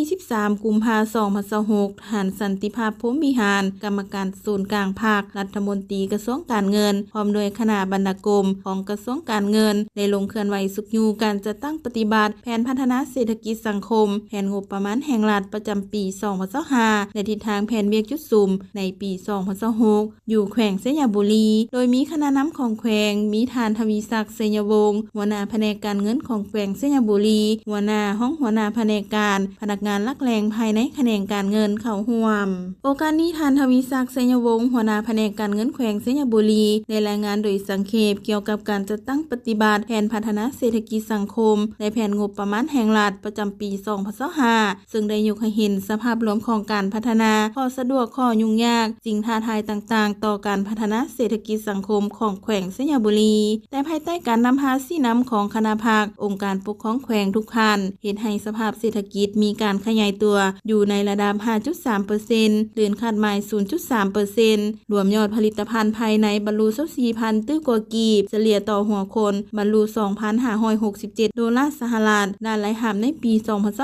ที่13กุมภาพันธ์2026ท่านสันติภาพพรหมวิหารกรรมการศูนย์กลางภาครัฐมนตรีกระทรวงการเงินพร้อมด้วยคณะบรรณาธิการของกระทรวงการเงินได้ลงเคลื่อนไหวสุกยูการจัดตั้งปฏิบัติแผนพัฒนาเศรษฐกิจสังคมแผนงบประมาณแห่งรัฐประจำปี2025และทิศทางแผนเวียกจุดซุมในปี2026อยู่แขวงเสยบุรีโดยมีคณะนำของแขวงมีท่านทวีศักดิ์เสยวงศ์หัวหน้าแผนกการเงินของแขวงเสยบุรีหัวหน้าห้องหัวหน้าแผนกการพนักงานหลักแหล่งภายในแขนงการเงินเข้าร่วมโอกาสนี้ท่านทวีศักดิ์เสยวงศ์หัวหน้าแผนกการเงินแขวงเสยบุรีได้รายงานโดยสังเขปเกี่ยวกับการจัดตั้งปฏิบัติแผนพัฒนาเศรษฐกิจสังคมและแผนงบประมาณแห่งรัฐประจำปี2025ซึ่งได้ยกให้เห็นสภาพรวมของการพัฒนาข้อสะดวกข้อยุ่งยากสิ่งท้าทายต่างๆต่อการพัฒนาเศรษฐกิจสังคมของแขวงเสยบุรีแต่ภายใต้การนำพาสีนำของคณะภาคองค์การปกครองแขวงทุกคันเฮ็ดให้สภาพเศรษฐกิจมีการขยายตัวอยู่ในระดับ 5.3% เดือนคาดหมาย 0.3% รวมยอดผลิตภัณฑ์ภายในบรรลุ 24,000 ตื้อกว่ากีบเฉลี่ยต่อหัวคนบรรลุ $2,567 ดอลลาร์สหรัฐด้านรายรับในปี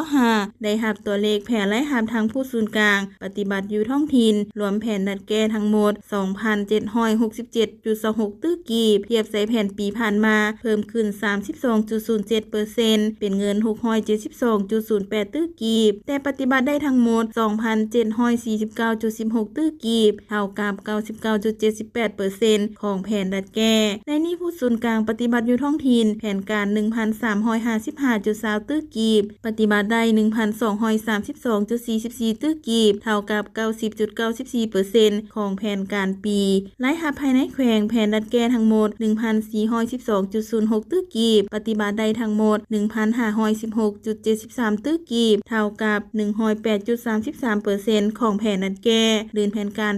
2025ได้รับตัวเลขแผนรายรับทางผู้ศูนย์กลางปฏิบัติอยู่ท้องถิ่นรวมแผนดัดแก้ทั้งหมด 2,767.26 ตื้อกีบเทียบใส่แผนปีผ่านมาเพิ่มขึ้น 32.07% เป็นเงิน 672.08 ตื้อกีบแต่ปฏิบัติได้ทั้งหมด 2,749.16 ตื้อกีบเท่ากับ 99.78% ของแผนดัดแก้ในนี้ผู้ศูนย์กลางปฏิบัติอยู่ท้องถิ่นแผนการ 1,355.20 ตื้อกีบปฏิบัติได้ 1,232.44 ตื้อกีบเท่ากับ 90.94% ของแผนการปีรายรับภายในแขวงแผนดัดแก้ทั้งหมด 1,412.06 ตื้อกีบปฏิบัติได้ทั้งหมด 1,516.73 ตื้อกีบเท่ากับ 108.33% ของแผนดัดแก้ลื่นแผนการ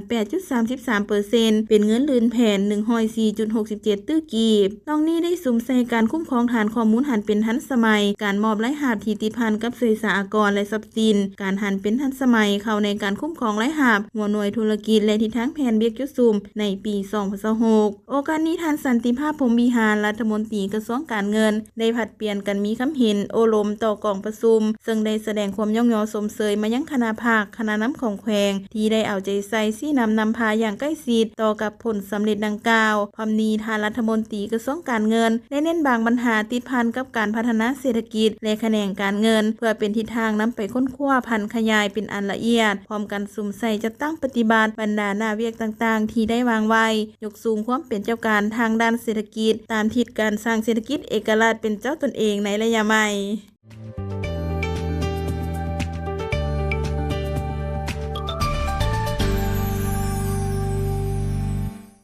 8.33% เป็นเงินลื่นแผน 104.67 ตื้อกีบตรงนี้ได้สุมใส่การคุ้มครองฐานข้อมูลหันเป็นทันสมัยการมอบรายรับที่ติดพันกับสื่อสารและทรัพย์สินการหันเป็นทันสมัยเข้าในการคุ้มครองรายรับหัวหน่วยธุรกิจและทิศทางแผนเบียกจุดซุมในปี2026โอกาสนี้ท่านสันติภาพพรหมวิหารรัฐมนตรีกระทรวงการเงินได้ผัดเปลี่ยนกันมีคำเห็นโอลมต่อกองประชุมซึ่งได้แสดงความย่องยอสมเสยมายังคณะภาคคณะนำของแขวงที่ได้เอาใจใส่ชี้นำพาอย่างใกล้ชิดต่อกับผลสำเร็จดังกล่าวพร้อมนี้ท่านรัฐมนตรีกระทรวงการเงินได้เน้นบางปัญหาติดพันกับการพัฒนาเศรษฐกิจและแขนงการเงินเพื่อเป็นทิศทางนำไปค้นคว้าพันขยายเป็นอันละเอียดพร้อมกันสุมใส่จัดตั้งปฏิบัติบรรดาหน้าเวียกต่างๆที่ได้วางไว้ยกสูงความเป็นเจ้าการทางด้านเศรษฐกิจตามทิศการสร้างเศรษฐกิจเอกราชเป็นเจ้าตนเองในระยะใหม่